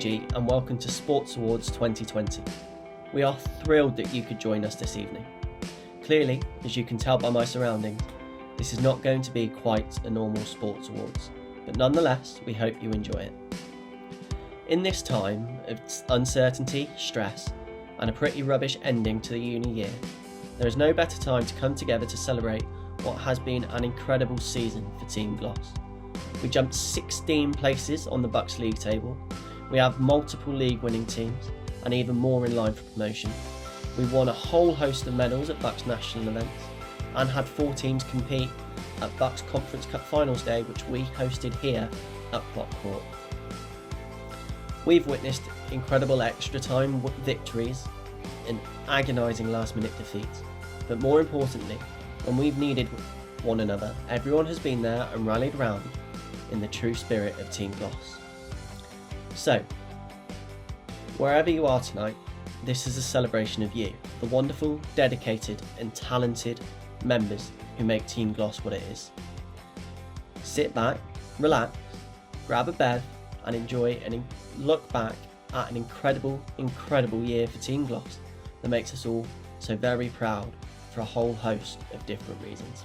G and welcome to Sports Awards 2020. We are thrilled that you could join us this evening. Clearly, as you can tell by my surroundings, this is not going to be quite a normal Sports Awards, but nonetheless, we hope you enjoy it. In this time of uncertainty, stress, and a pretty rubbish ending to the uni year, there is no better time to come together to celebrate what has been an incredible season for Team Gloss. We jumped 16 places on the Bucks League table, we have multiple league winning teams, and even more in line for promotion. We won a whole host of medals at Bucks national events, and had 4 teams compete at Bucks Conference Cup Finals Day, which we hosted here at Plot Court. We've witnessed incredible extra time victories and agonising last minute defeats, but more importantly, when we've needed one another, everyone has been there and rallied round in the true spirit of Team Gloss. So, wherever you are tonight, this is a celebration of you, the wonderful, dedicated and talented members who make Team Gloss what it is. Sit back, relax, grab a bev and enjoy and look back at an incredible year for Team Gloss that makes us all so very proud for a whole host of different reasons.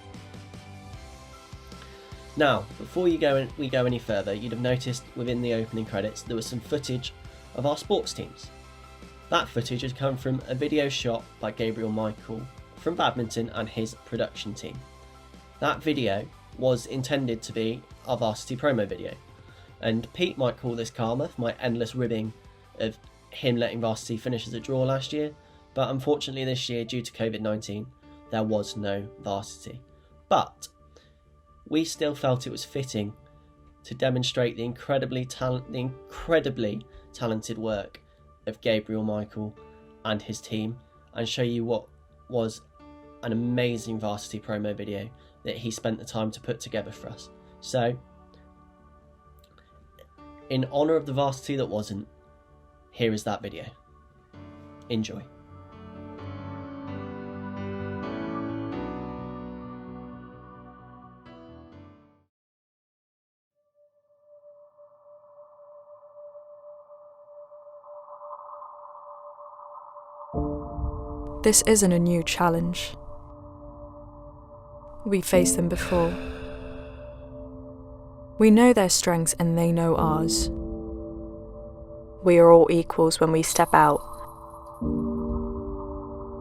Now, before we go any further, you'd have noticed within the opening credits there was some footage of our sports teams. That footage has come from a video shot by Gabriel Michael from badminton and his production team. That video was intended to be our varsity promo video, and Pete might call this karma for my endless ribbing of him letting varsity finish as a draw last year, but unfortunately this year, due to COVID-19, there was no varsity. But we still felt it was fitting to demonstrate the incredibly talented work of Gabriel Michael and his team, and show you what was an amazing varsity promo video that he spent the time to put together for us. So, in honour of the varsity that wasn't, here is that video. Enjoy. This isn't a new challenge. We faced them before. We know their strengths and they know ours. We are all equals when we step out.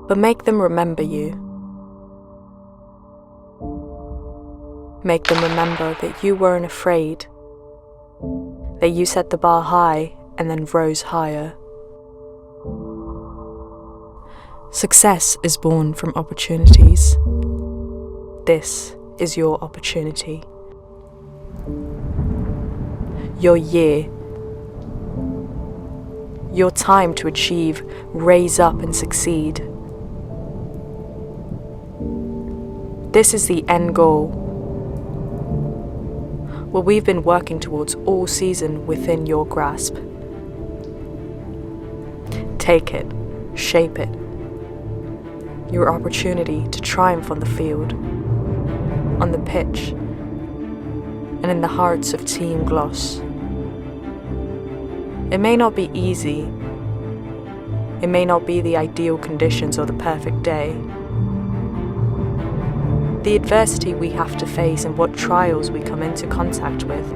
But make them remember you. Make them remember that you weren't afraid, that you set the bar high and then rose higher. Success is born from opportunities. This is your opportunity. Your year. Your time to achieve, raise up and succeed. This is the end goal. What we've been working towards all season within your grasp. Take it, shape it. Your opportunity to triumph on the field, on the pitch, and in the hearts of Team Gloss. It may not be easy, it may not be the ideal conditions or the perfect day. The adversity we have to face and what trials we come into contact with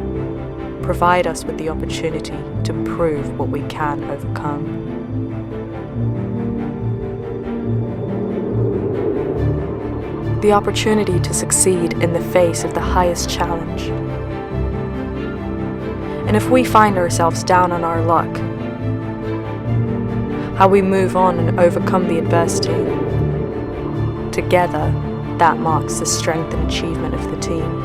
provide us with the opportunity to prove what we can overcome. The opportunity to succeed in the face of the highest challenge. And if we find ourselves down on our luck, how we move on and overcome the adversity. Together, that marks the strength and achievement of the team.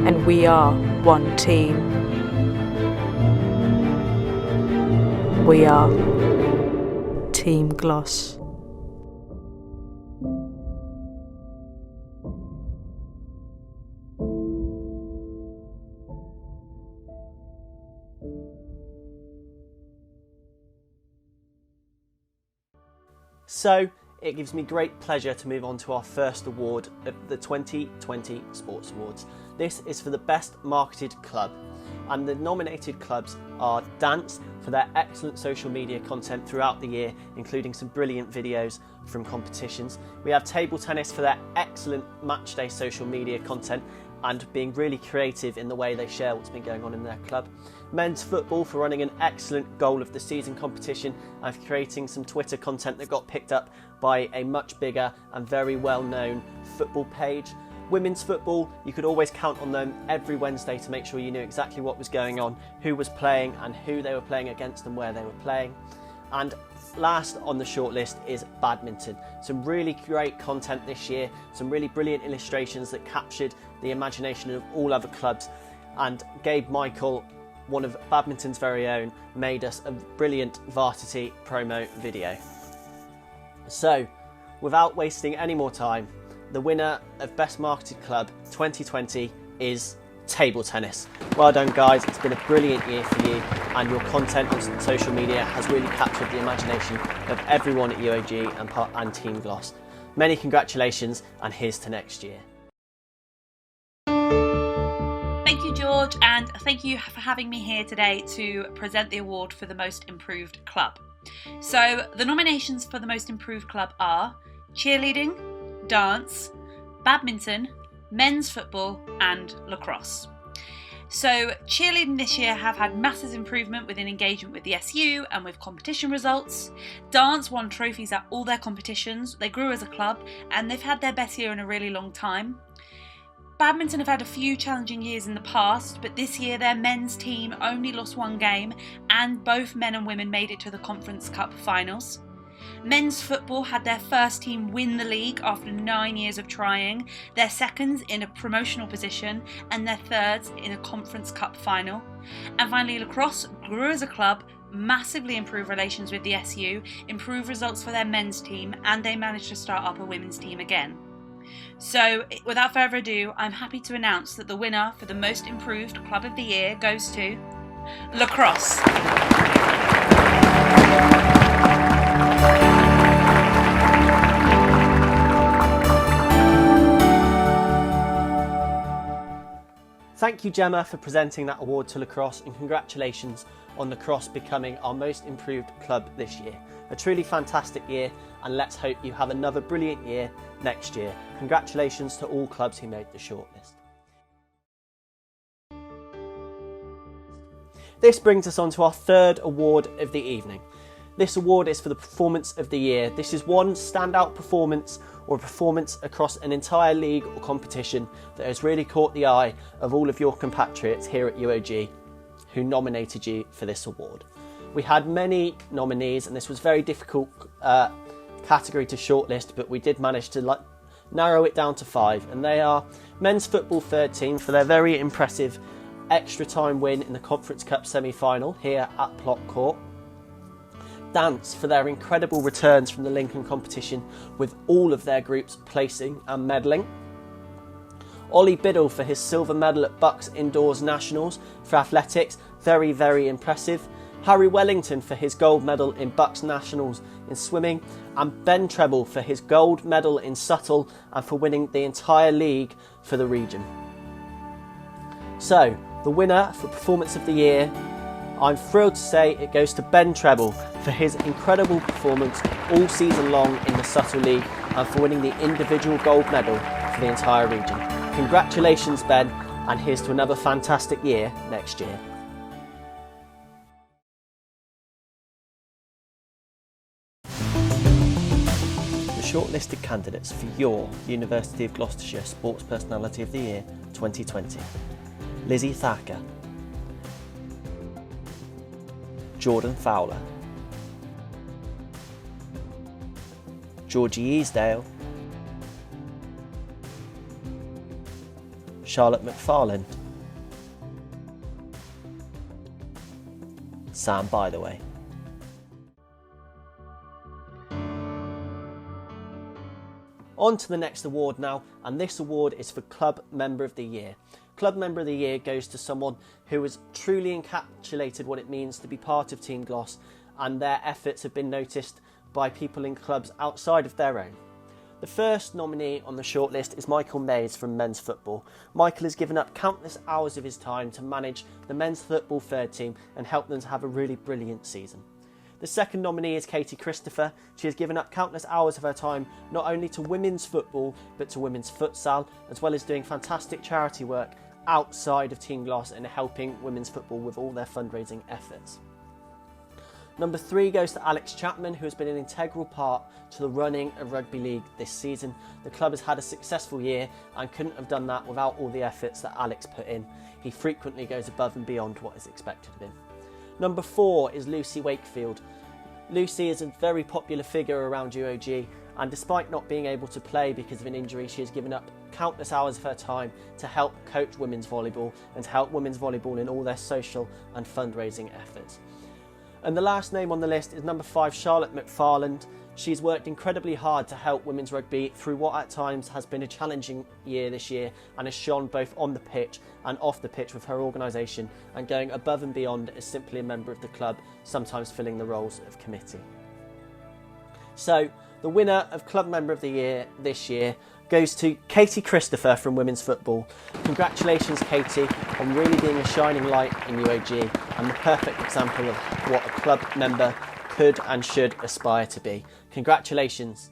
And we are one team. We are Team Gloss. So, it gives me great pleasure to move on to our first award of the 2020 Sports Awards. This is for the Best Marketed Club, And the nominated clubs are Dance for their excellent social media content throughout the year, including some brilliant videos from competitions. We have Table Tennis for their excellent matchday social media content and being really creative in the way they share what's been going on in their club. Men's Football for running an excellent goal of the season competition and creating some Twitter content that got picked up by a much bigger and very well-known football page. Women's Football, you could always count on them every Wednesday to make sure you knew exactly what was going on, who was playing and who they were playing against and where they were playing. And last on the shortlist is Badminton. Some really great content this year, some really brilliant illustrations that captured the imagination of all other clubs, and Gabe Michael, one of Badminton's very own, made us a brilliant Varsity promo video. So, without wasting any more time, the winner of Best Marketed Club 2020 is Table Tennis. Well done, guys. It's been a brilliant year for you, and your content on social media has really captured the imagination of everyone at UAG and Team Gloss. Many congratulations, and here's to next year. Thank you, George, and thank you for having me here today to present the award for the Most Improved Club. So, the nominations for the Most Improved Club are cheerleading, dance, badminton, men's football and lacrosse. So cheerleading this year have had massive improvement within engagement with the SU and with competition results. Dance won trophies at all their competitions, they grew as a club and they've had their best year in a really long time. Badminton have had a few challenging years in the past, but this year their men's team only lost one game and both men and women made it to the Conference Cup finals. Men's football had their first team win the league after 9 years of trying, their seconds in a promotional position and their thirds in a Conference Cup final. And finally, lacrosse grew as a club, massively improved relations with the SU, improved results for their men's team, and they managed to start up a women's team again. So without further ado, I'm happy to announce that the winner for the Most Improved Club of the Year goes to lacrosse. Thank you, Gemma, for presenting that award to lacrosse, and congratulations on lacrosse becoming our most improved club this year. A truly fantastic year, and let's hope you have another brilliant year next year. Congratulations to all clubs who made the shortlist. This brings us on to our third award of the evening. This award is for the Performance of the Year. This is one standout performance or a performance across an entire league or competition that has really caught the eye of all of your compatriots here at UOG who nominated you for this award. We had many nominees and this was a very difficult category to shortlist, but we did manage to narrow it down to 5, and they are Men's Football third team for their very impressive extra time win in the Conference Cup semi-final here at Plot Court. Dance for their incredible returns from the Lincoln competition with all of their groups placing and medalling. Ollie Biddle for his silver medal at Bucks Indoors Nationals for athletics, very, very impressive. Harry Wellington for his gold medal in Bucks Nationals in swimming, and Ben Treble for his gold medal in Subtle and for winning the entire league for the region. So, the winner for Performance of the Year, I'm thrilled to say it goes to Ben Treble for his incredible performance all season long in the Subtle League and for winning the individual gold medal for the entire region. Congratulations, Ben, and here's to another fantastic year next year. The shortlisted candidates for your University of Gloucestershire Sports Personality of the Year 2020. Lizzie Thacker, Jordan Fowler, Georgie Easdale, Charlotte McFarland, Sam Bytheway. On to the next award now, and this award is for Club Member of the Year. Club Member of the Year goes to someone who has truly encapsulated what it means to be part of Team Gloss, and their efforts have been noticed by people in clubs outside of their own. The first nominee on the shortlist is Michael Mays from men's football. Michael has given up countless hours of his time to manage the men's football third team and help them to have a really brilliant season. The second nominee is Katie Christopher. She has given up countless hours of her time not only to women's football but to women's futsal, as well as doing fantastic charity work outside of Team Gloss and helping women's football with all their fundraising efforts. Number 3 goes to Alex Chapman, who has been an integral part to the running of rugby league this season. The club has had a successful year and couldn't have done that without all the efforts that Alex put in. He frequently goes above and beyond what is expected of him. Number 4 is Lucy Wakefield. Lucy is a very popular figure around UOG, and despite not being able to play because of an injury, she has given up countless hours of her time to help coach women's volleyball and to help women's volleyball in all their social and fundraising efforts. And the last name on the list is number 5, Charlotte McFarland. She's worked incredibly hard to help women's rugby through what at times has been a challenging year this year, and has shone both on the pitch and off the pitch with her organisation and going above and beyond as simply a member of the club, sometimes filling the roles of committee. So the winner of Club Member of the Year this year goes to Katie Christopher from women's football. Congratulations, Katie, on really being a shining light in UOG and the perfect example of what a club member could and should aspire to be. Congratulations.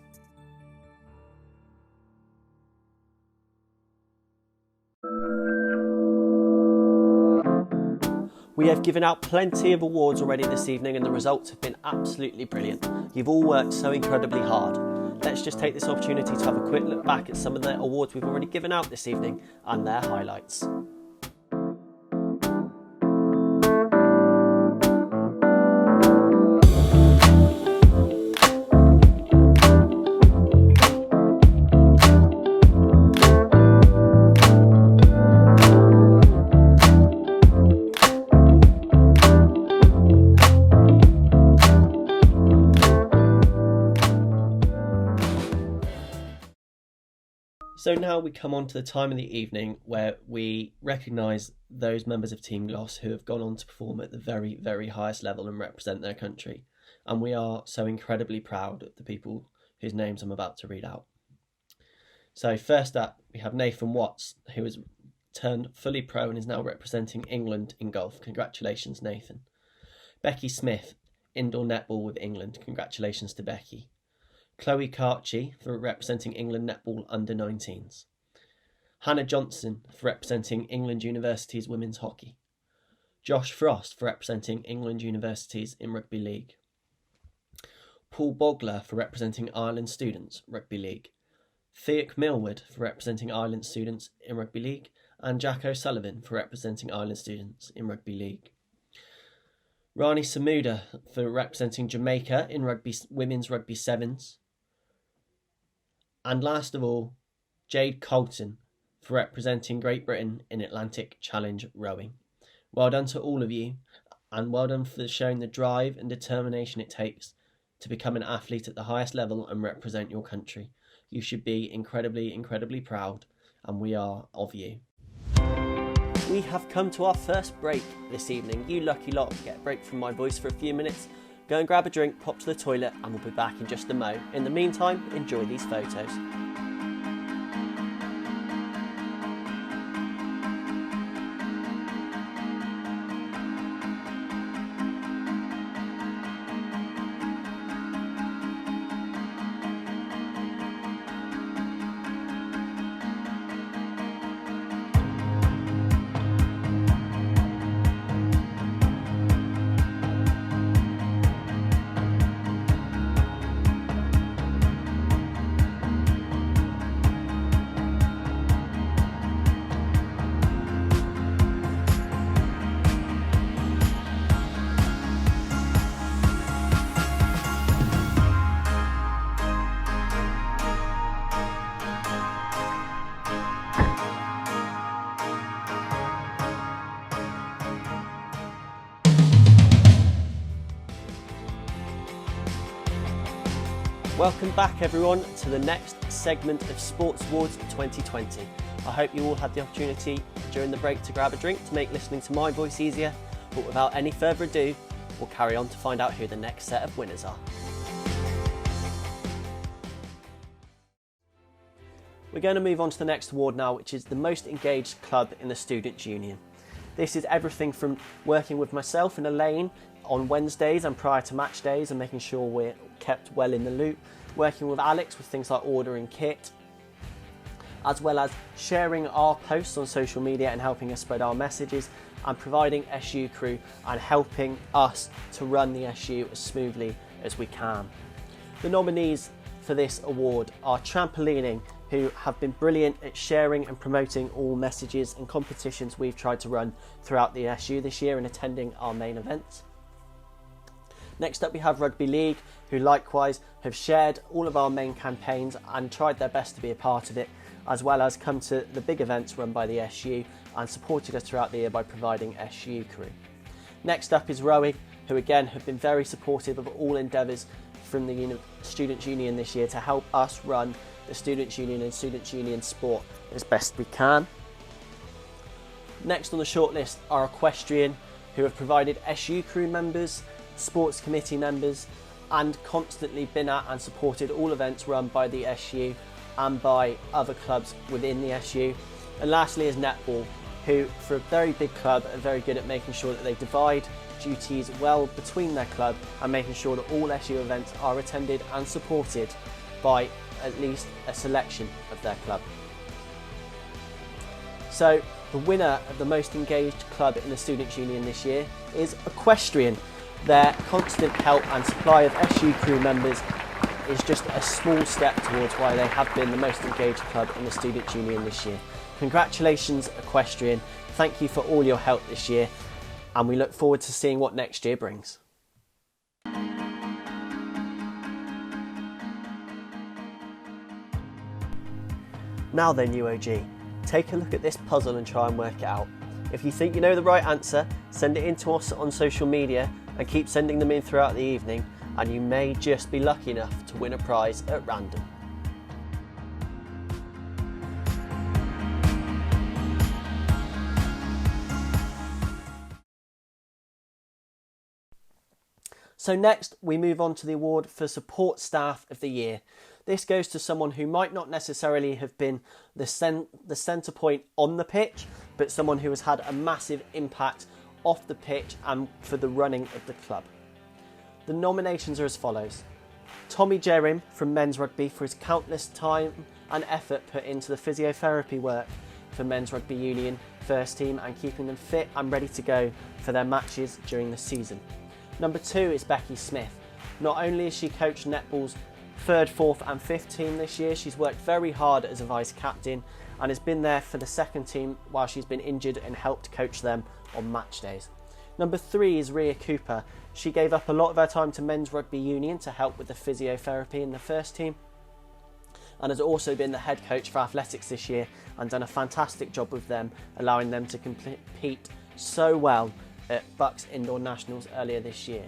We have given out plenty of awards already this evening and the results have been absolutely brilliant. You've all worked so incredibly hard. Let's just take this opportunity to have a quick look back at some of the awards we've already given out this evening and their highlights. So now we come on to the time of the evening where we recognise those members of Team Gloss who have gone on to perform at the very, very highest level and represent their country. And we are so incredibly proud of the people whose names I'm about to read out. So first up, we have Nathan Watts, who has turned fully pro and is now representing England in golf. Congratulations, Nathan. Becky Smith, indoor netball with England. Congratulations to Becky. Chloe Carchi for representing England netball under 19s. Hannah Johnson for representing England Universities women's hockey. Josh Frost for representing England Universities in rugby league. Paul Bogler for representing Ireland students rugby league. Theoc Millward for representing Ireland students in rugby league, and Jack O'Sullivan for representing Ireland students in rugby league. Rani Samuda for representing Jamaica in women's rugby sevens. And last of all, Jade Colton for representing Great Britain in Atlantic Challenge rowing. Well done to all of you, and well done for showing the drive and determination it takes to become an athlete at the highest level and represent your country. You should be incredibly, incredibly proud, and we are of you. We have come to our first break this evening. You lucky lot get a break from my voice for a few minutes. Go and grab a drink, pop to the toilet, and we'll be back in just a mo. In the meantime, enjoy these photos. Welcome back everyone to the next segment of Sports Awards 2020. I hope you all had the opportunity during the break to grab a drink to make listening to my voice easier, but without any further ado, we'll carry on to find out who the next set of winners are. We're going to move on to the next award now, which is the most engaged club in the Students' Union. This is everything from working with myself and Elaine on Wednesdays and prior to match days and making sure we're kept well in the loop, working with Alex with things like ordering kit, as well as sharing our posts on social media and helping us spread our messages, and providing SU crew and helping us to run the SU as smoothly as we can. The nominees for this award are Trampolining, who have been brilliant at sharing and promoting all messages and competitions we've tried to run throughout the SU this year and attending our main events. Next up we have Rugby League, who likewise have shared all of our main campaigns and tried their best to be a part of it, as well as come to the big events run by the SU and supported us throughout the year by providing SU crew. Next up is Rowing, who again have been very supportive of all endeavours from the Students' Union this year to help us run the Students' Union and Students' Union sport as best we can. Next on the shortlist are Equestrian, who have provided SU crew members, sports committee members, and constantly been at and supported all events run by the SU and by other clubs within the SU. And lastly is Netball, who for a very big club are very good at making sure that they divide duties well between their club and making sure that all SU events are attended and supported by at least a selection of their club. So the winner of the most engaged club in the Students' Union this year is Equestrian. Their constant help and supply of SU crew members is just a small step towards why they have been the most engaged club in the Students' Union this year. Congratulations Equestrian, thank you for all your help this year, and we look forward to seeing what next year brings. Now then UOG, take a look at this puzzle and try and work it out. If you think you know the right answer, send it in to us on social media and keep sending them in throughout the evening, and you may just be lucky enough to win a prize at random. So next we move on to the award for Support Staff of the Year. This goes to someone who might not necessarily have been the centre point on the pitch, but someone who has had a massive impact off the pitch and for the running of the club. The nominations are as follows. Tommy Jerim from Men's Rugby for his countless time and effort put into the physiotherapy work for Men's Rugby Union first team and keeping them fit and ready to go for their matches during the season. Number 2 is Becky Smith. Not only has she coached netball's 3rd, 4th and 5th team this year, she's worked very hard as a vice captain and has been there for the 2nd team while she's been injured and helped coach them on match days. Number 3 is Rhea Cooper. She gave up a lot of her time to Men's Rugby Union to help with the physiotherapy in the first team, and has also been the head coach for athletics this year and done a fantastic job with them, allowing them to compete so well at Bucks Indoor Nationals earlier this year.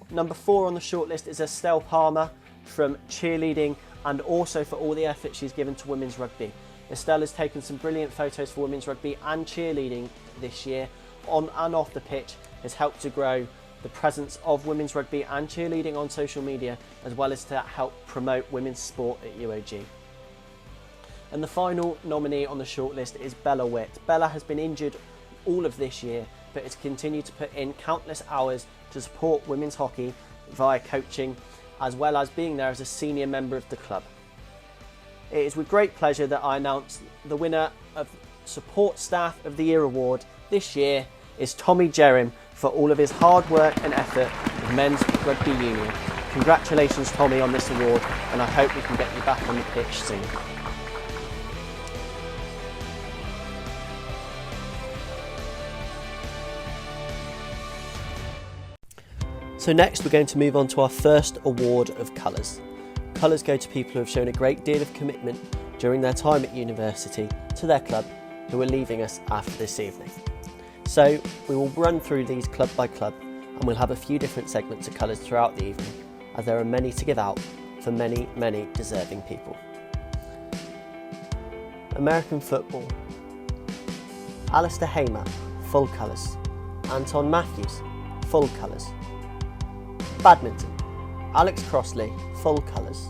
Number 4 on the shortlist is Estelle Palmer from cheerleading and also for all the effort she's given to women's rugby. Estelle has taken some brilliant photos for women's rugby and cheerleading this year, on and off the pitch, has helped to grow the presence of women's rugby and cheerleading on social media, as well as to help promote women's sport at UOG. And the final nominee on the shortlist is Bella Witt. Bella has been injured all of this year, but has continued to put in countless hours to support women's hockey via coaching, as well as being there as a senior member of the club. It is with great pleasure that I announce the winner of Support Staff of the Year award this year is Tommy Jerim for all of his hard work and effort with Men's Rugby Union. Congratulations Tommy on this award, and I hope we can get you back on the pitch soon. So next we're going to move on to our first award of colours. Colours go to people who have shown a great deal of commitment during their time at university to their club, who are leaving us after this evening. So we will run through these club by club, and we'll have a few different segments of colours throughout the evening, as there are many to give out for many, many deserving people. American football. Alistair Hamer, full colours. Anton Matthews, full colours. Badminton. Alex Crossley, full colours.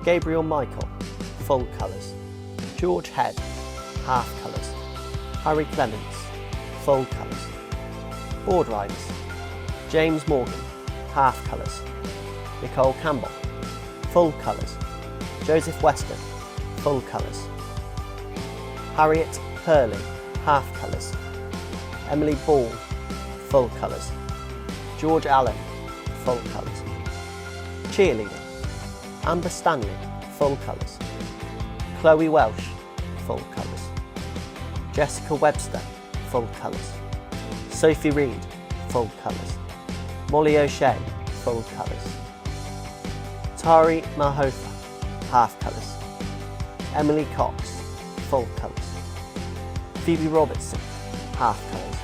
Gabriel Michael, full colours. George Head, half colours. Harry Clements, full colours. Board riders, James Morgan, half colours. Nicole Campbell, full colours. Joseph Weston, full colours. Harriet Hurley, half colours. Emily Ball, full colours. George Allen, full colours. Cheerleading, Amber Stanley, full colours. Chloe Welsh, full colours. Jessica Webster, full colours. Sophie Reed, full colours. Molly O'Shea, full colours. Tari Malhotra, half colours. Emily Cox, full colours. Phoebe Robertson, half colours.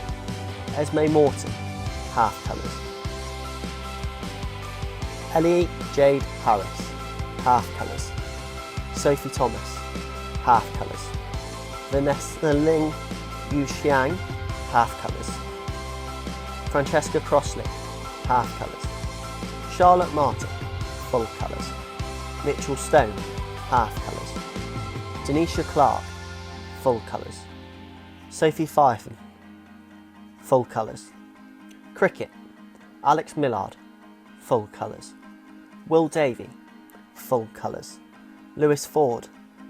Esme Morton, half colours. Ellie Jade Harris, half colours. Sophie Thomas, half colours. Vanessa Ling Yuxiang, half colours. Francesca Crossley, half colours. Charlotte Martin, full colours. Mitchell Stone, half colours. Denisha Clark, full colours. Sophie Firefen, full colours. Cricket, Alex Millard, full colours. Will Davey, full colours. Lewis Ford,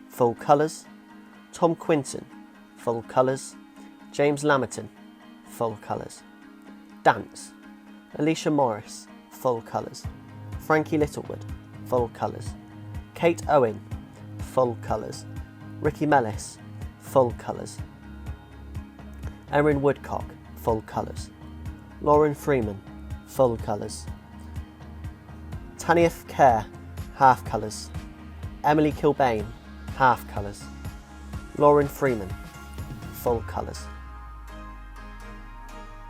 full colours. Tom Quinton, full colours. James Lamerton, full colours. Dance, Alicia Morris, full colours. Frankie Littlewood, full colours. Kate Owen, full colours. Ricky Mellis, full colours. Erin Woodcock, full colours. Lauren Freeman, full colours. Tania Kerr, half colours. Emily Kilbane, half colours. Lauren Freeman, full colours.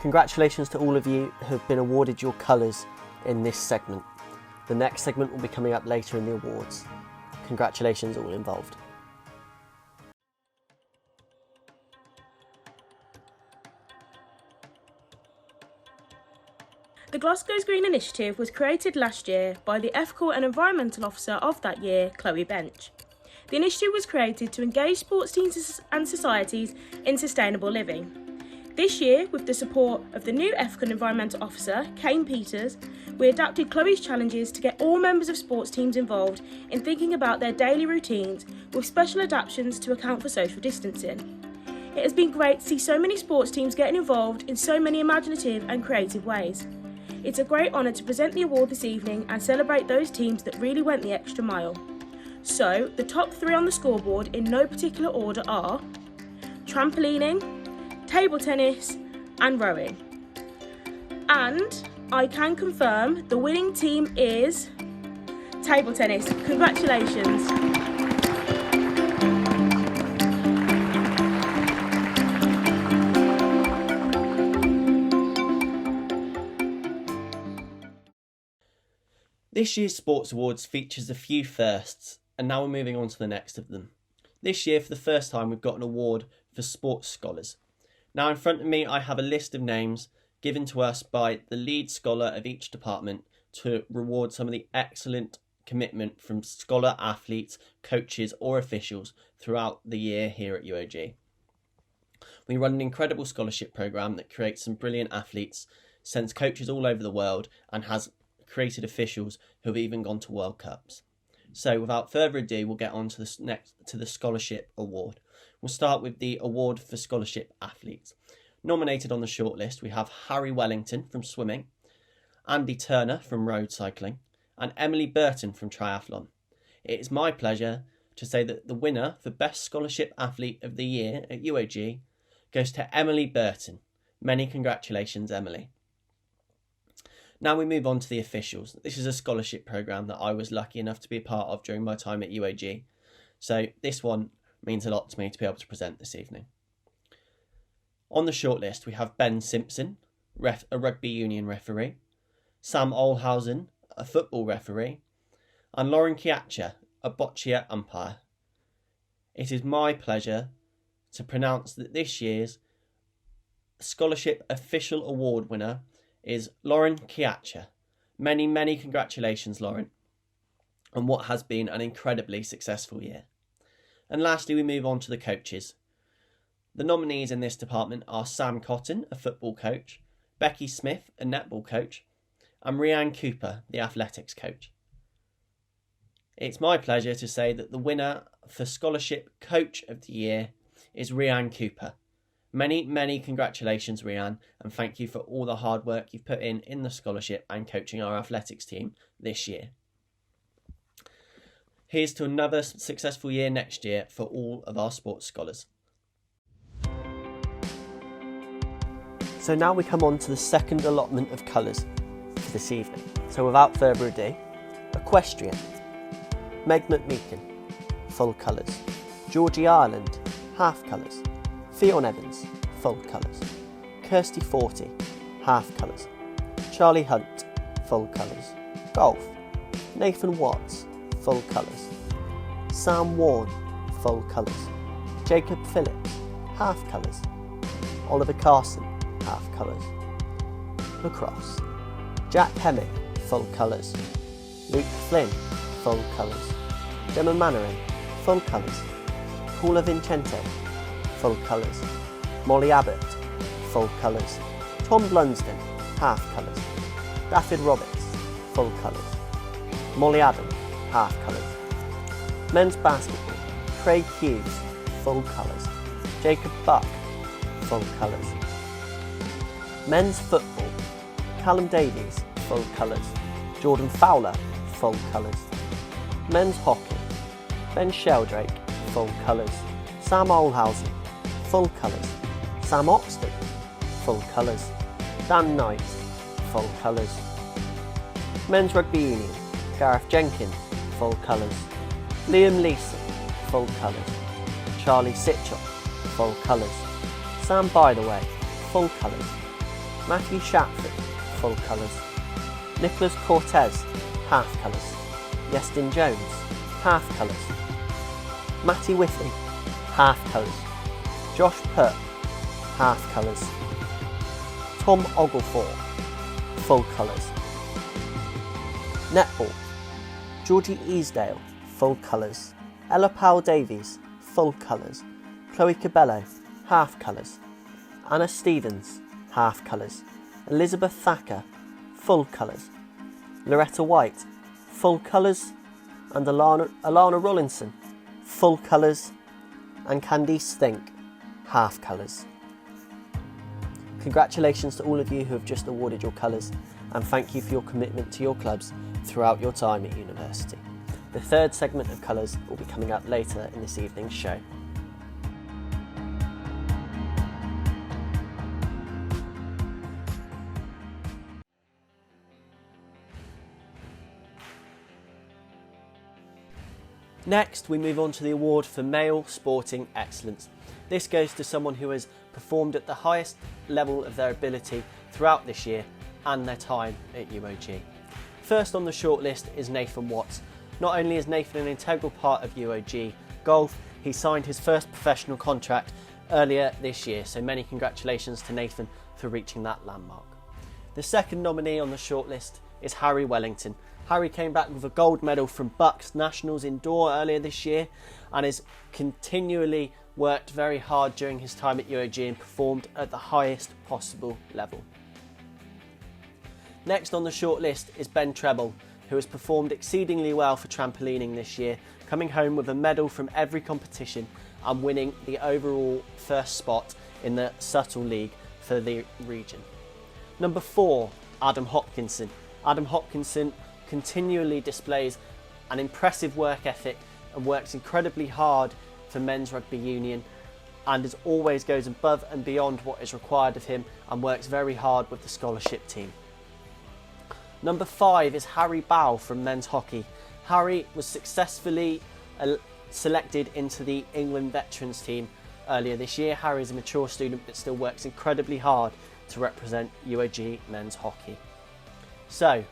Congratulations to all of you who have been awarded your colours in this segment. The next segment will be coming up later in the awards. Congratulations all involved. The Glasgow's Green Initiative was created last year by the Ethical and Environmental Officer of that year, Chloe Bench. The initiative was created to engage sports teams and societies in sustainable living. This year, with the support of the new Ethical and Environmental Officer, Kane Peters, we adapted Chloe's challenges to get all members of sports teams involved in thinking about their daily routines with special adaptations to account for social distancing. It has been great to see so many sports teams getting involved in so many imaginative and creative ways. It's a great honour to present the award this evening and celebrate those teams that really went the extra mile. So, the top 3 on the scoreboard in no particular order are trampolining, table tennis and rowing. And I can confirm the winning team is table tennis. Congratulations. This year's Sports Awards features a few firsts, and now we're moving on to the next of them. This year, for the first time, we've got an award for sports scholars. Now in front of me, I have a list of names given to us by the lead scholar of each department to reward some of the excellent commitment from scholar athletes, coaches or officials throughout the year here at UOG. We run an incredible scholarship programme that creates some brilliant athletes, sends coaches all over the world and has created officials who have even gone to World Cups. So without further ado, we'll get on to the Scholarship Award. We'll start with the Award for Scholarship Athletes. Nominated on the shortlist, we have Harry Wellington from swimming, Andy Turner from road cycling, and Emily Burton from triathlon. It is my pleasure to say that the winner for Best Scholarship Athlete of the Year at UOG goes to Emily Burton. Many congratulations, Emily. Now we move on to the officials. This is a scholarship programme that I was lucky enough to be a part of during my time at UOG. So this one means a lot to me to be able to present this evening. On the shortlist, we have Ben Simpson, a rugby union referee, Sam Olhausen, a football referee, and Lauren Chiaccia, a boccia umpire. It is my pleasure to pronounce that this year's Scholarship Official Award winner is Lauren Chiaccia. Many, many congratulations, Lauren, on what has been an incredibly successful year. And lastly, we move on to the coaches. The nominees in this department are Sam Cotton, a football coach, Becky Smith, a netball coach, and Rhiann Cooper, the athletics coach. It's my pleasure to say that the winner for Scholarship Coach of the Year is Rhiann Cooper. Many congratulations, Rhiann, and thank you for all the hard work you've put in the scholarship and coaching our athletics team this year. Here's to another successful year next year for all of our sports scholars. So now we come on to the second allotment of colours for this evening. So without further ado, equestrian. Meg McMeekin, full colours. Georgie Ireland, half colours. Fionn Evans, full colours. Kirsty Forty, half colours. Charlie Hunt, full colours. Golf. Nathan Watts, full colours. Sam Warne, full colours. Jacob Phillips, half colours. Oliver Carson, half colours. Lacrosse. Jack Hemmick, full colours. Luke Flynn, full colours. Gemma Mannering, full colours. Paula Vincente, full colours. Molly Abbott, full colours. Tom Blunsden, half colours. Daffyd Roberts, full colours. Molly Adam, half colours. Men's basketball, Craig Hughes, full colours. Jacob Buck, full colours. Men's football, Callum Davies, full colours. Jordan Fowler, full colours. Men's hockey, Ben Sheldrake, full colours. Sam Olhausen, full colours. Sam Oxton, full colours. Dan Knight, full colours. Men's rugby union, Gareth Jenkins, full colours. Liam Leeson, full colours. Charlie Sitchell, full colours. Sam Bytheway, full colours. Matthew Shatford, full colours. Nicholas Cortez, half colours. Yestin Jones, half colours. Matty Whitley, half colours. Josh Pert, half colours. Tom Oglethorpe, full colours. Netball, Georgie Easdale, full colours. Ella Powell-Davies, full colours. Chloe Cabello, half colours. Anna Stevens, half colours. Elizabeth Thacker, full colours. Loretta White, full colours. And Alana Rollinson, full colours. And Candice Think, half colours. Congratulations to all of you who have just awarded your colours, and thank you for your commitment to your clubs throughout your time at university. The third segment of colours will be coming up later in this evening's show. Next, we move on to the award for Male Sporting Excellence. This goes to someone who has performed at the highest level of their ability throughout this year and their time at UOG. First on the shortlist is Nathan Watts. Not only is Nathan an integral part of UOG Golf, he signed his first professional contract earlier this year, so many congratulations to Nathan for reaching that landmark. The second nominee on the shortlist is Harry Wellington. Harry came back with a gold medal from Bucks Nationals Indoor earlier this year and has continually worked very hard during his time at UOG and performed at the highest possible level. Next on the shortlist is Ben Treble, who has performed exceedingly well for trampolining this year, coming home with a medal from every competition and winning the overall first spot in the Subtle League for the region. Number 4, Adam Hopkinson. Adam Hopkinson continually displays an impressive work ethic and works incredibly hard for men's rugby union, and as always goes above and beyond what is required of him and works very hard with the scholarship team. Number 5 is Harry Bow from men's hockey. Harry was successfully selected into the England veterans team earlier this year. Harry is a mature student but still works incredibly hard to represent UOG men's hockey. So,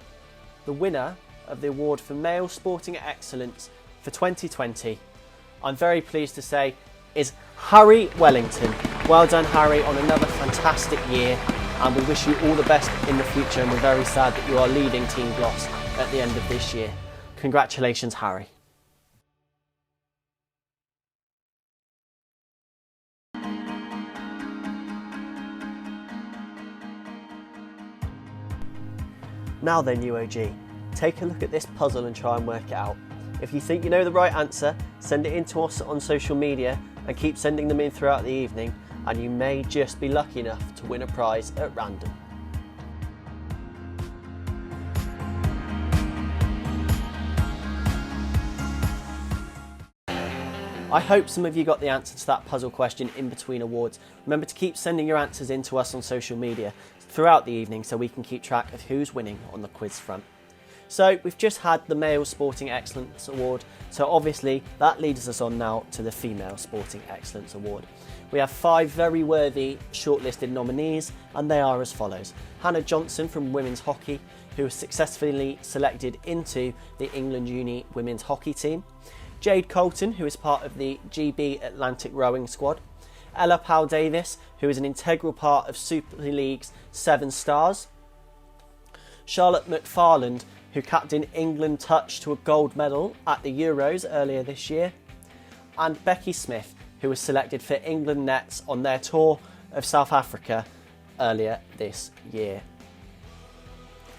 the winner of the award for Male Sporting Excellence for 2020, I'm very pleased to say, is Harry Wellington. Well done, Harry, on another fantastic year, and we wish you all the best in the future, and we're very sad that you are leaving Team Gloss at the end of this year. Congratulations, Harry. Now then UOG, take a look at this puzzle and try and work it out. If you think you know the right answer, send it in to us on social media and keep sending them in throughout the evening, and you may just be lucky enough to win a prize at random. I hope some of you got the answer to that puzzle question in between awards. Remember to keep sending your answers in to us on social media throughout the evening so we can keep track of who's winning on the quiz front. So we've just had the Male Sporting Excellence Award, so obviously that leads us on now to the Female Sporting Excellence Award. We have 5 very worthy shortlisted nominees, and they are as follows. Hannah Johnson from women's hockey, who was successfully selected into the England Uni women's hockey team. Jade Colton, who is part of the GB Atlantic rowing squad. Ella Powell-Davies, who is an integral part of Super League's 7 Stars. Charlotte McFarland, who captained England touch to a gold medal at the Euros earlier this year. And Becky Smith, who was selected for England Nets on their tour of South Africa earlier this year.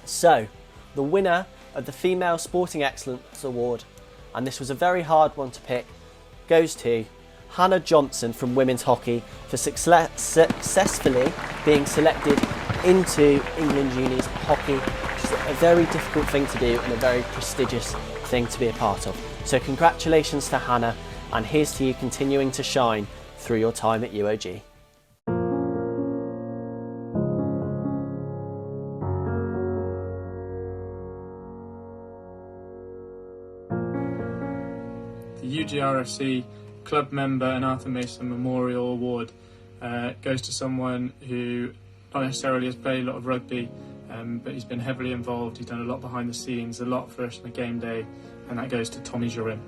So, the winner of the Female Sporting Excellence Award, and this was a very hard one to pick, goes to Hannah Johnson from women's hockey for successfully being selected into England Uni's hockey, which is a very difficult thing to do and a very prestigious thing to be a part of. So congratulations to Hannah, and here's to you continuing to shine through your time at UOG. The UGRFC Club Member and Arthur Mason Memorial Award goes to someone who not necessarily has played a lot of rugby, but he's been heavily involved. He's done a lot behind the scenes, a lot for us on the game day, and that goes to Tommy Jorim.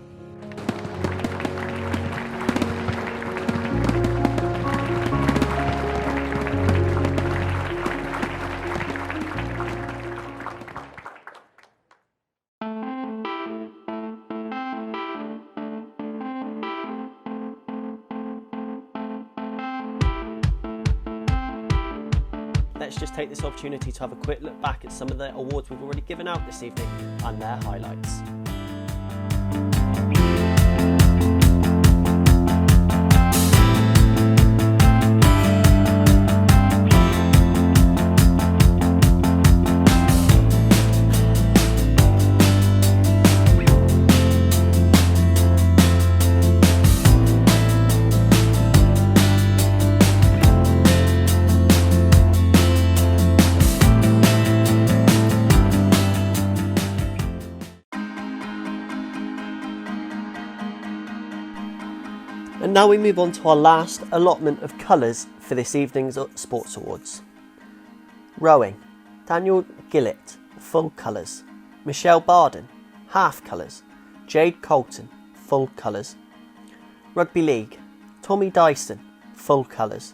Let's just take this opportunity to have a quick look back at some of the awards we've already given out this evening and their highlights. And now we move on to our last allotment of colours for this evening's Sports Awards. Rowing, Daniel Gillett, full colours. Michelle Barden, half colours. Jade Colton, full colours. Rugby League, Tommy Dyson, full colours.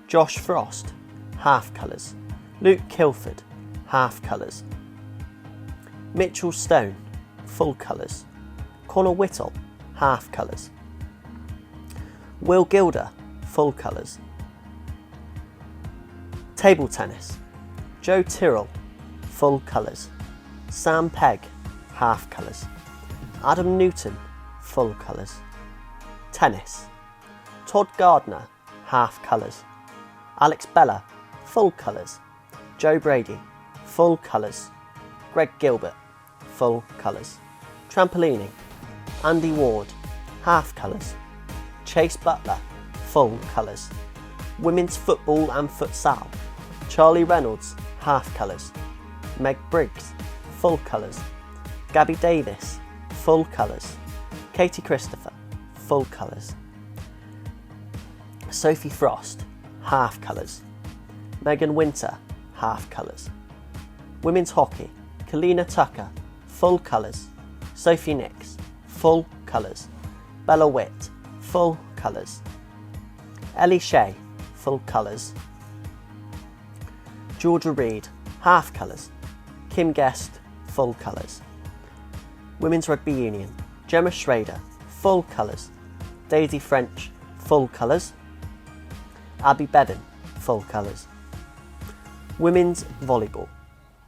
Josh Frost, half colours. Luke Kilford, half colours. Mitchell Stone, full colours. Connor Whittle, half colours. Will Gilder, full colours. Table tennis, Joe Tyrrell, full colours. Sam Pegg, half colours. Adam Newton, full colours. Tennis, Todd Gardner, half colours. Alex Bella, full colours. Joe Brady, full colours. Greg Gilbert, full colours. Trampolining, Andy Ward, half colours. Chase Butler, full colours. Women's football and futsal, Charlie Reynolds, half colours. Meg Briggs, full colours. Gabby Davis, full colours. Katie Christopher, full colours. Sophie Frost, half colours. Megan Winter, half colours. Women's hockey, Kalina Tucker, full colours. Sophie Nix, full colours. Bella Witt, full colours. Ellie Shea, full colours. Georgia Reed, half colours. Kim Guest, full colours. Women's Rugby Union, Gemma Schrader, full colours. Daisy French, full colours. Abby Bedden, full colours. Women's Volleyball,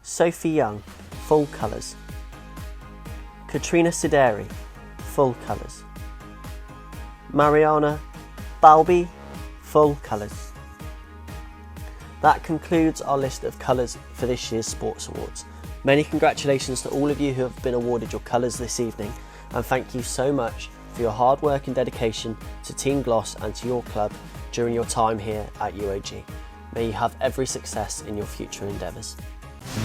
Sophie Young, full colours. Katrina Sideri, full colours. Mariana Balbi, full colours. That concludes our list of colours for this year's Sports Awards. Many congratulations to all of you who have been awarded your colours this evening, and thank you so much for your hard work and dedication to Team Gloss and to your club during your time here at UOG. May you have every success in your future endeavours.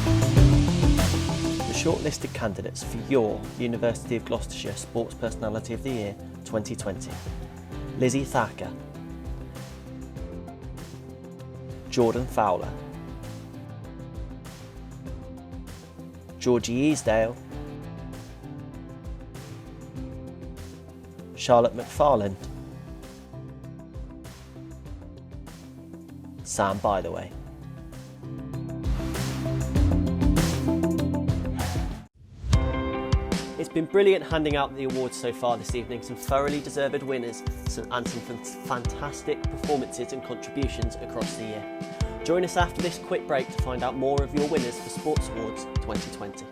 The shortlisted candidates for your University of Gloucestershire Sports Personality of the Year 2020. Lizzie Thacker, Jordan Fowler, Georgie Easdale, Charlotte McFarland, Sam Bytheway. It's been brilliant handing out the awards so far this evening, some thoroughly deserved winners and some fantastic performances and contributions across the year. Join us after this quick break to find out more of your winners for Sports Awards 2020.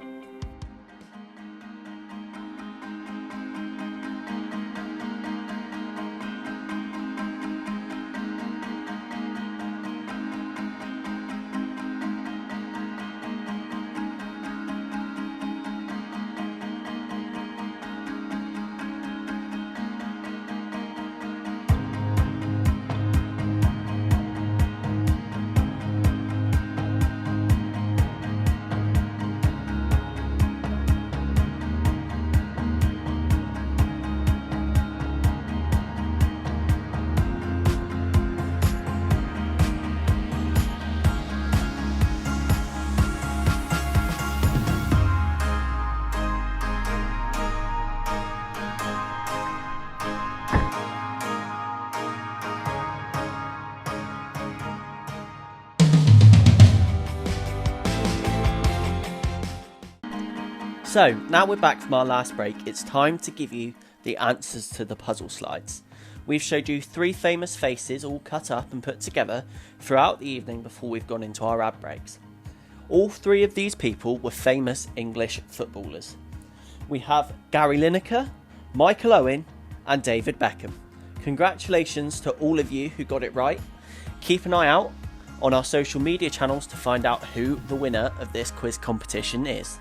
So, now we're back from our last break, it's time to give you the answers to the puzzle slides. We've showed you 3 famous faces all cut up and put together throughout the evening before we've gone into our ad breaks. All 3 of these people were famous English footballers. We have Gary Lineker, Michael Owen and David Beckham. Congratulations to all of you who got it right. Keep an eye out on our social media channels to find out who the winner of this quiz competition is.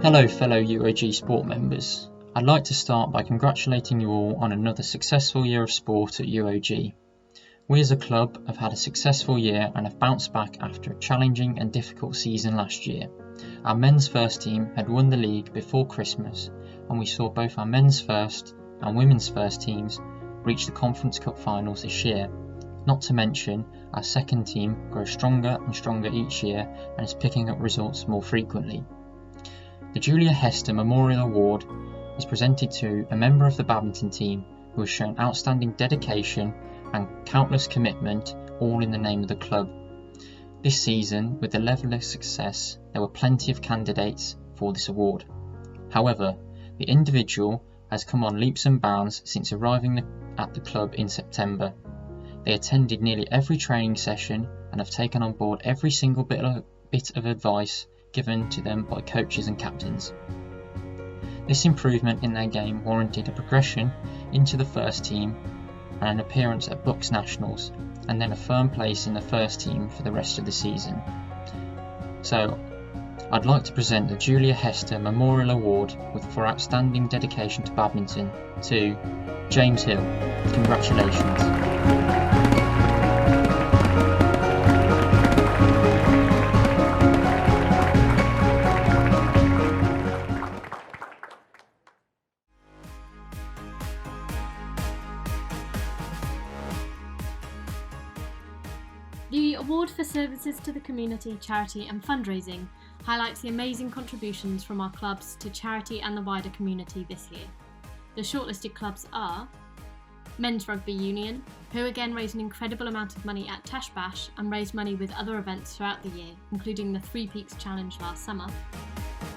Hello fellow UOG sport members. I'd like to start by congratulating you all on another successful year of sport at UOG. We as a club have had a successful year and have bounced back after a challenging and difficult season last year. Our men's first team had won the league before Christmas, and we saw both our men's first and women's first teams reach the Conference Cup finals this year. Not to mention, our second team grows stronger and stronger each year and is picking up results more frequently. The Julia Hester Memorial Award is presented to a member of the badminton team who has shown outstanding dedication and countless commitment, all in the name of the club. This season, with the level of success, there were plenty of candidates for this award. However, the individual has come on leaps and bounds since arriving at the club in September. They attended nearly every training session and have taken on board every single bit of advice given to them by coaches and captains. This improvement in their game warranted a progression into the first team and an appearance at Bucks Nationals, and then a firm place in the first team for the rest of the season. So, I'd like to present the Julia Hester Memorial Award for outstanding dedication to badminton to James Hill. Congratulations. The award for services to the community, charity and fundraising highlights the amazing contributions from our clubs to charity and the wider community this year. The shortlisted clubs are Men's Rugby Union, who again raised an incredible amount of money at Tash and raised money with other events throughout the year, including the Three Peaks Challenge last summer.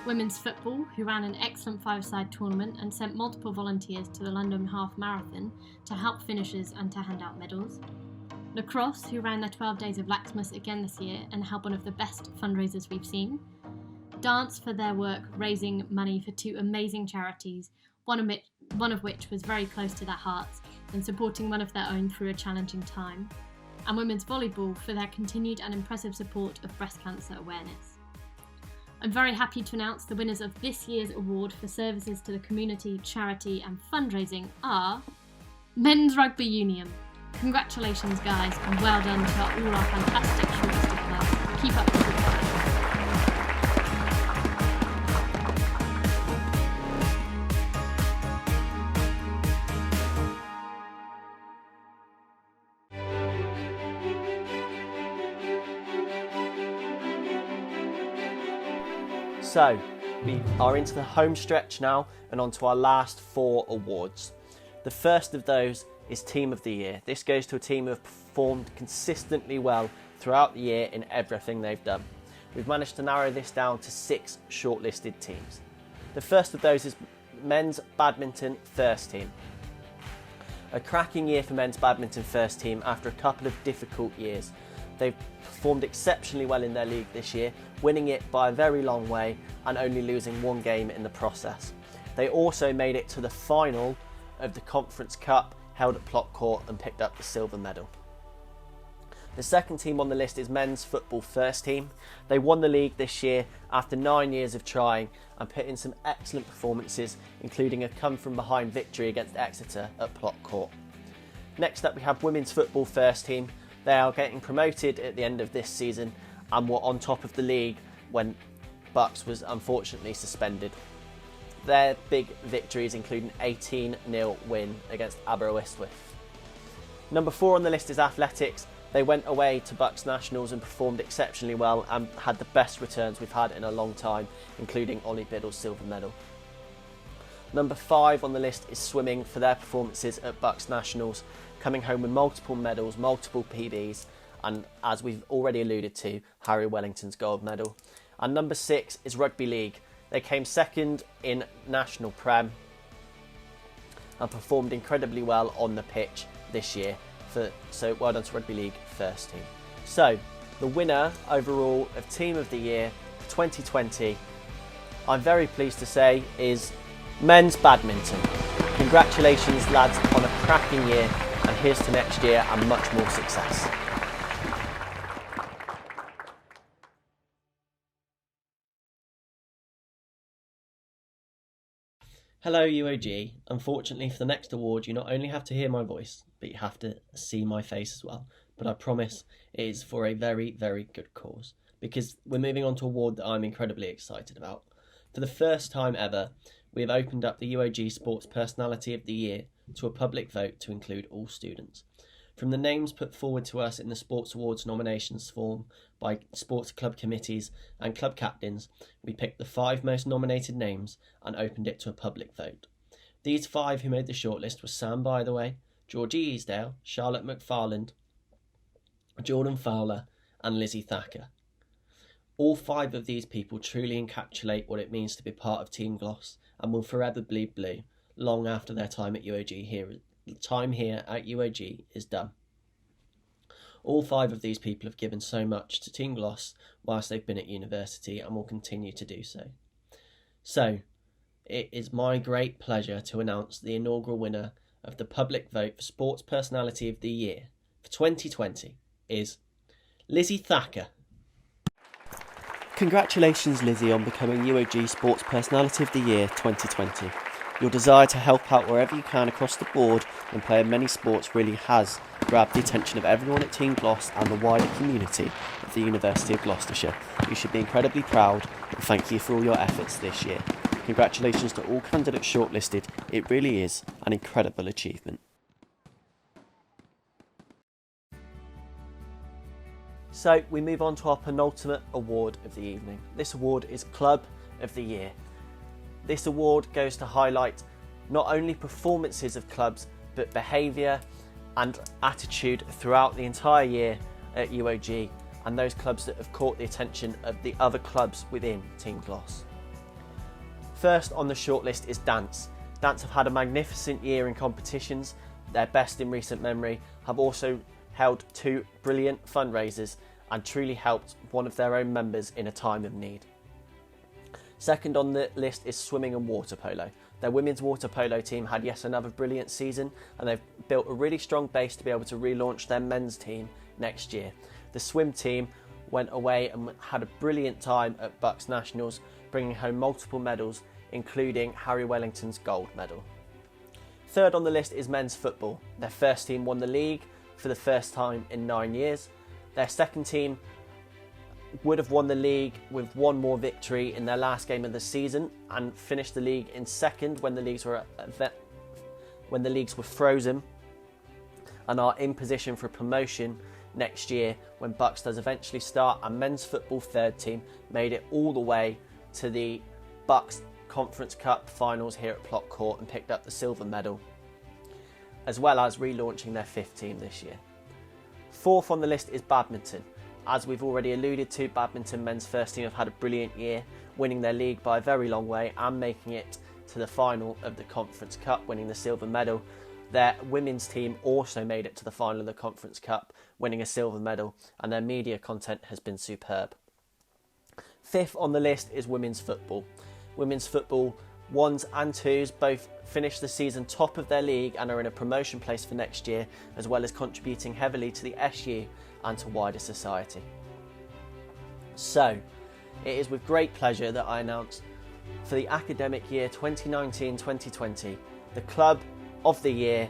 Women's football, who ran an excellent five-side tournament and sent multiple volunteers to the London Half Marathon to help finishers and to hand out medals. Lacrosse, who ran their 12 Days of Laxmas again this year and held one of the best fundraisers we've seen. Dance for their work raising money for two amazing charities, one of which was very close to their hearts and supporting one of their own through a challenging time. And women's volleyball for their continued and impressive support of breast cancer awareness. I'm very happy to announce the winners of this year's award for services to the community, charity and fundraising are Men's Rugby Union. Congratulations guys, and well done to all our fantastic shortlisted clubs. Keep up the good work. So, we are into the home stretch now and on to our last 4 awards. The first of those is Team of the Year. This goes to a team who have performed consistently well throughout the year in everything they've done. We've managed to narrow this down to 6 shortlisted teams. The first of those is Men's Badminton First Team. A cracking year for Men's Badminton First Team after a couple of difficult years. They've performed exceptionally well in their league this year, winning it by a very long way and only losing 1 game in the process. They also made it to the final of the Conference Cup held at Plot Court and picked up the silver medal. The second team on the list is Men's Football First Team. They won the league this year after 9 years of trying and put in some excellent performances, including a come-from-behind victory against Exeter at Plot Court. Next up we have Women's Football First Team. They are getting promoted at the end of this season and were on top of the league when Bucks was unfortunately suspended. Their big victories include an 18-0 win against Aberystwyth. Number 4 on the list is Athletics. They went away to Bucks Nationals and performed exceptionally well and had the best returns we've had in a long time, including Ollie Biddle's silver medal. Number 5 on the list is Swimming for their performances at Bucks Nationals, coming home with multiple medals, multiple PBs, and as we've already alluded to, Harry Wellington's gold medal. And number 6 is Rugby League. They came second in National Prem and performed incredibly well on the pitch this year. So well done to Rugby League First Team. So the winner overall of Team of the Year 2020, I'm very pleased to say, is Men's Badminton. Congratulations lads on a cracking year, and here's to next year and much more success. Hello UOG. Unfortunately for the next award you not only have to hear my voice, but you have to see my face as well. But I promise it is for a very, very good cause, because we're moving on to an award that I'm incredibly excited about. For the first time ever, we have opened up the UOG Sports Personality of the Year to a public vote to include all students. From the names put forward to us in the Sports Awards nominations form by sports club committees and club captains, we picked the 5 most nominated names and opened it to a public vote. These 5 who made the shortlist were Sam Bytheway, Georgie Easdale, Charlotte McFarland, Jordan Fowler and Lizzie Thacker. All 5 of these people truly encapsulate what it means to be part of Team Gloss and will forever bleed blue long after their time at UOG here at UOG is done. All 5 of these people have given so much to Team Gloss whilst they've been at university and will continue to do so. So, it is my great pleasure to announce the inaugural winner of the public vote for Sports Personality of the Year for 2020 is Lizzie Thacker. Congratulations Lizzie on becoming UOG Sports Personality of the Year 2020. Your desire to help out wherever you can across the board and play in many sports really has grabbed the attention of everyone at Team Gloss and the wider community of the University of Gloucestershire. You should be incredibly proud and thank you for all your efforts this year. Congratulations to all candidates shortlisted. It really is an incredible achievement. So we move on to our penultimate award of the evening. This award is Club of the Year. This award goes to highlight not only performances of clubs, but behaviour and attitude throughout the entire year at UOG, and those clubs that have caught the attention of the other clubs within Team Gloss. First on the shortlist is Dance. Dance have had a magnificent year in competitions, their best in recent memory, have also held 2 brilliant fundraisers and truly helped one of their own members in a time of need. Second on the list is Swimming and Water Polo. Their women's water polo team had yet another brilliant season, and they've built a really strong base to be able to relaunch their men's team next year. The swim team went away and had a brilliant time at Bucks Nationals, bringing home multiple medals, including Harry Wellington's gold medal. Third on the list is men's football. Their first team won the league for the first time in 9 years. Their second team would have won the league with one more victory in their last game of the season and finished the league in second when the leagues were frozen, and are in position for promotion next year when Bucks does eventually start. And men's football third team made it all the way to the Bucks Conference Cup finals here at Plot Court and picked up the silver medal, as well as relaunching their fifth team this year. Fourth on the list is badminton. As we've already alluded to, badminton men's first team have had a brilliant year, winning their league by a very long way and making it to the final of the Conference Cup, winning the silver medal. Their women's team also made it to the final of the Conference Cup, winning a silver medal, and their media content has been superb. Fifth on the list is women's football. Women's football 1s and 2s both finished the season top of their league and are in a promotion place for next year, as well as contributing heavily to the SU and to wider society. So, it is with great pleasure that I announce for the academic year 2019-2020, the club of the year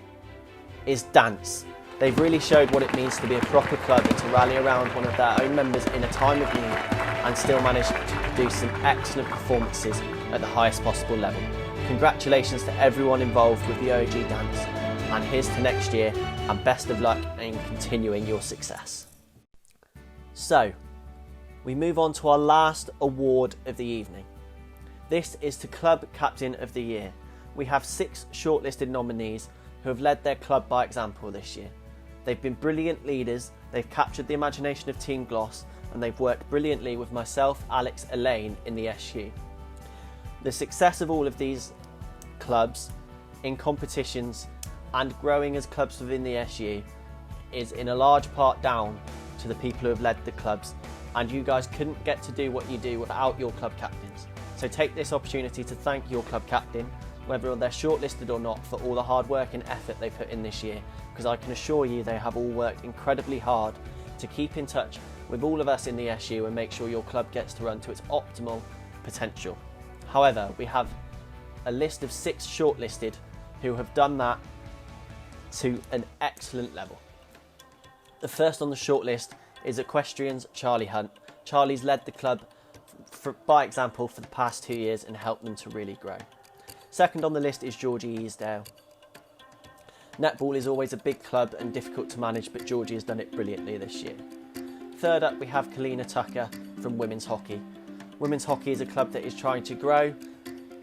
is Dance. They've really showed what it means to be a proper club and to rally around one of their own members in a time of need, and still managed to produce some excellent performances at the highest possible level. Congratulations to everyone involved with the OG Dance, and here's to next year, and best of luck in continuing your success. So, we move on to our last award of the evening. This is to Club Captain of the Year. We have 6 shortlisted nominees who have led their club by example this year. They've been brilliant leaders, they've captured the imagination of Team Gloss, and they've worked brilliantly with myself, Alex, Elaine in the SU. The success of all of these clubs in competitions and growing as clubs within the SU is in a large part down to the people who have led the clubs, and you guys couldn't get to do what you do without your club captains. So take this opportunity to thank your club captain, whether they're shortlisted or not, for all the hard work and effort they put in this year, because I can assure you they have all worked incredibly hard to keep in touch with all of us in the SU and make sure your club gets to run to its optimal potential. However, we have a list of 6 shortlisted who have done that to an excellent level. The first on the shortlist is Equestrians Charlie Hunt. Charlie's led the club by example for the past 2 years and helped them to really grow. Second on the list is Georgie Easdale. Netball is always a big club and difficult to manage, but Georgie has done it brilliantly this year. Third up, we have Kalina Tucker from Women's Hockey. Women's Hockey is a club that is trying to grow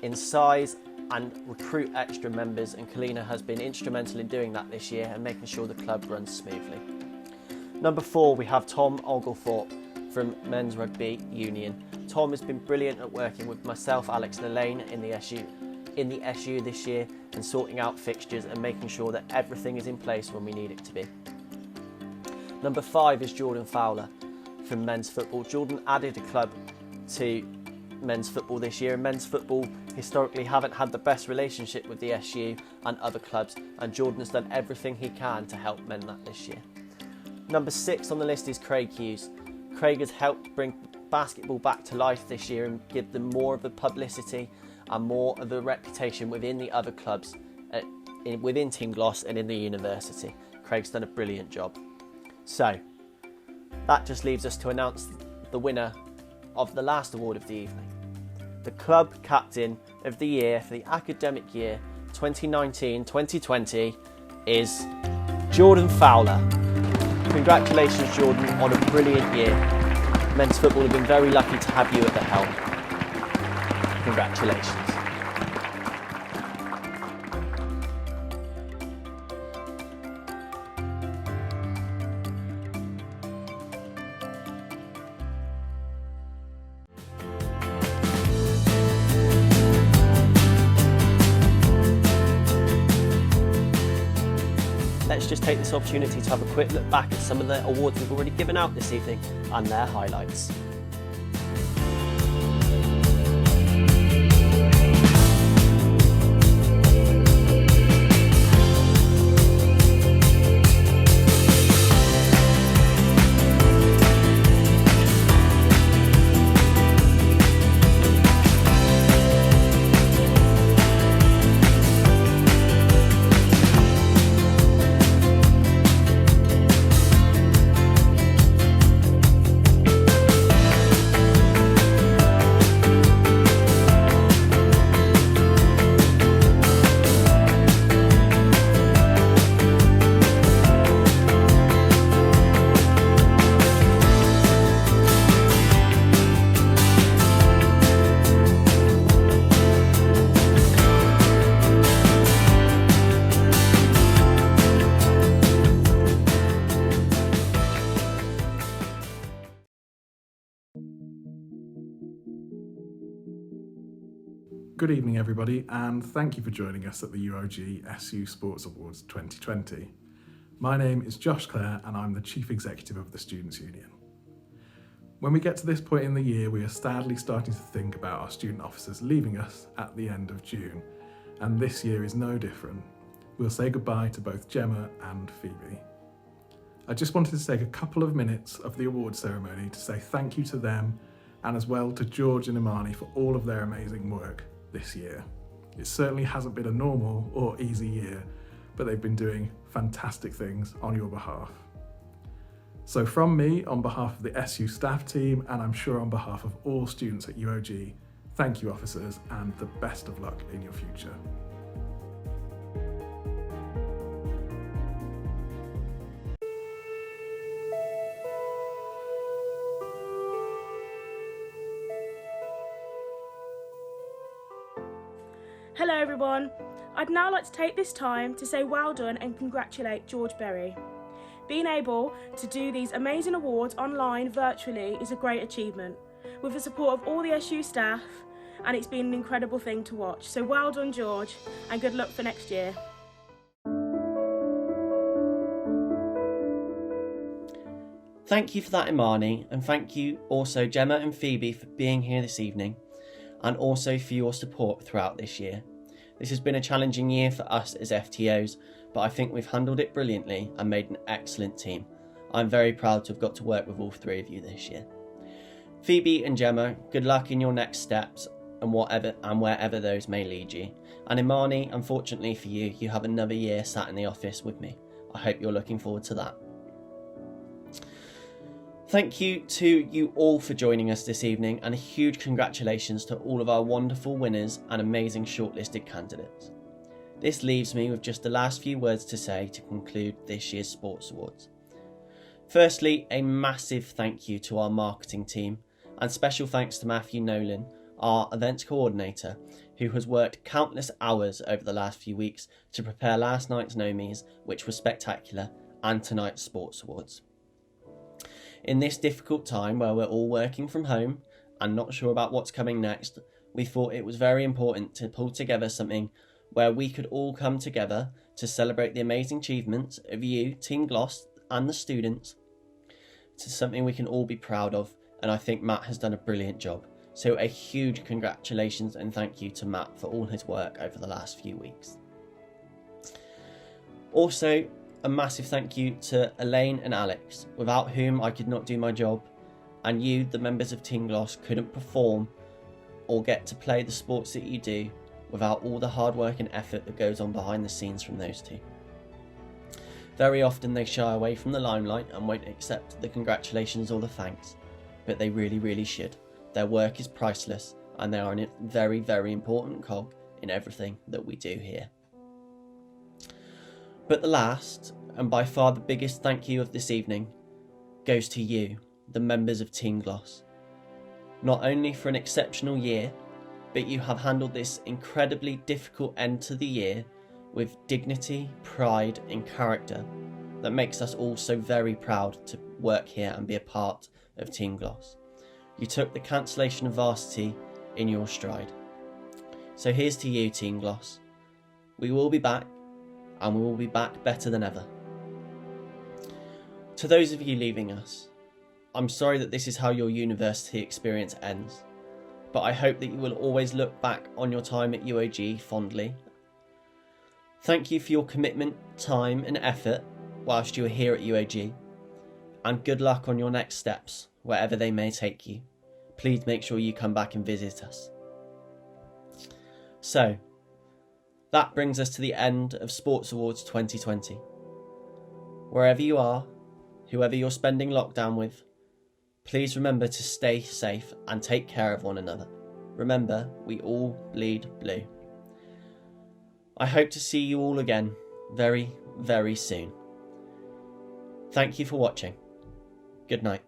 in size and recruit extra members, and Kalina has been instrumental in doing that this year and making sure the club runs smoothly. Number 4, we have Tom Oglethorpe from Men's Rugby Union. Tom has been brilliant at working with myself, Alex and Elaine in the SU this year, and sorting out fixtures and making sure that everything is in place when we need it to be. Number 5 is Jordan Fowler from Men's Football. Jordan added a club to Men's Football this year, and Men's Football historically haven't had the best relationship with the SU and other clubs, and Jordan has done everything he can to help mend that this year. Number 6 on the list is Craig Hughes. Craig has helped bring basketball back to life this year and give them more of the publicity and more of the reputation within the other clubs, within Team Gloss and in the university. Craig's done a brilliant job. So, that just leaves us to announce the winner of the last award of the evening. The Club Captain of the Year for the academic year 2019-2020 is Jordan Fowler. Congratulations, Jordan, on a brilliant year. Men's Football have been very lucky to have you at the helm. Congratulations. let's just take this opportunity to have a quick look back at some of the awards we've already given out this evening and their highlights. Good evening everybody, and thank you for joining us at the UOG SU Sports Awards 2020. My name is Josh Clare and I'm the Chief Executive of the Students' Union. When we get to this point in the year, we are sadly starting to think about our student officers leaving us at the end of June, and this year is no different. We'll say goodbye to both Gemma and Phoebe. I just wanted to take a couple of minutes of the award ceremony to say thank you to them, and as well to George and Imani for all of their amazing work this year. It certainly hasn't been a normal or easy year, but they've been doing fantastic things on your behalf. So from me, on behalf of the SU staff team, and I'm sure on behalf of all students at UOG, thank you officers, and the best of luck in your future. Hello everyone. I'd now like to take this time to say well done and congratulate George Berry. Being able to do these amazing awards online virtually is a great achievement, with the support of all the SU staff, and it's been an incredible thing to watch. So well done George, and good luck for next year. Thank you for that, Imani, and thank you also Gemma and Phoebe for being here this evening, and also for your support throughout this year. This has been a challenging year for us as FTOs, but I think we've handled it brilliantly and made an excellent team. I'm very proud to have got to work with all three of you this year. Phoebe and Gemma, good luck in your next steps and wherever those may lead you. And Imani, unfortunately for you, you have another year sat in the office with me. I hope you're looking forward to that. Thank you to you all for joining us this evening, and a huge congratulations to all of our wonderful winners and amazing shortlisted candidates. This leaves me with just the last few words to say to conclude this year's Sports Awards. Firstly, a massive thank you to our marketing team, and special thanks to Matthew Nolan, our events coordinator, who has worked countless hours over the last few weeks to prepare last night's Nomies, which was spectacular, and tonight's Sports Awards. In this difficult time where we're all working from home and not sure about what's coming next, we thought it was very important to pull together something where we could all come together to celebrate the amazing achievements of you, Team Gloss, and the students, to something we can all be proud of, and I think Matt has done a brilliant job. So a huge congratulations and thank you to Matt for all his work over the last few weeks. Also, a massive thank you to Elaine and Alex, without whom I could not do my job, and you, the members of Team Gloss, couldn't perform or get to play the sports that you do without all the hard work and effort that goes on behind the scenes from those two. Very often they shy away from the limelight and won't accept the congratulations or the thanks, but they really should. Their work is priceless, and they are a very, very important cog in everything that we do here. But the last, and by far the biggest thank you of this evening, goes to you, the members of Team Gloss. Not only for an exceptional year, but you have handled this incredibly difficult end to the year with dignity, pride and character that makes us all so very proud to work here and be a part of Team Gloss. You took the cancellation of varsity in your stride. So here's to you, Team Gloss. We will be back, and we will be back better than ever. To those of you leaving us, I'm sorry that this is how your university experience ends, but I hope that you will always look back on your time at UOG fondly. Thank you for your commitment, time and effort whilst you are here at UOG, and good luck on your next steps, wherever they may take you. Please make sure you come back and visit us. So, that brings us to the end of Sports Awards 2020. Wherever you are, whoever you're spending lockdown with, please remember to stay safe and take care of one another. Remember, we all bleed blue. I hope to see you all again very, very soon. Thank you for watching. Good night.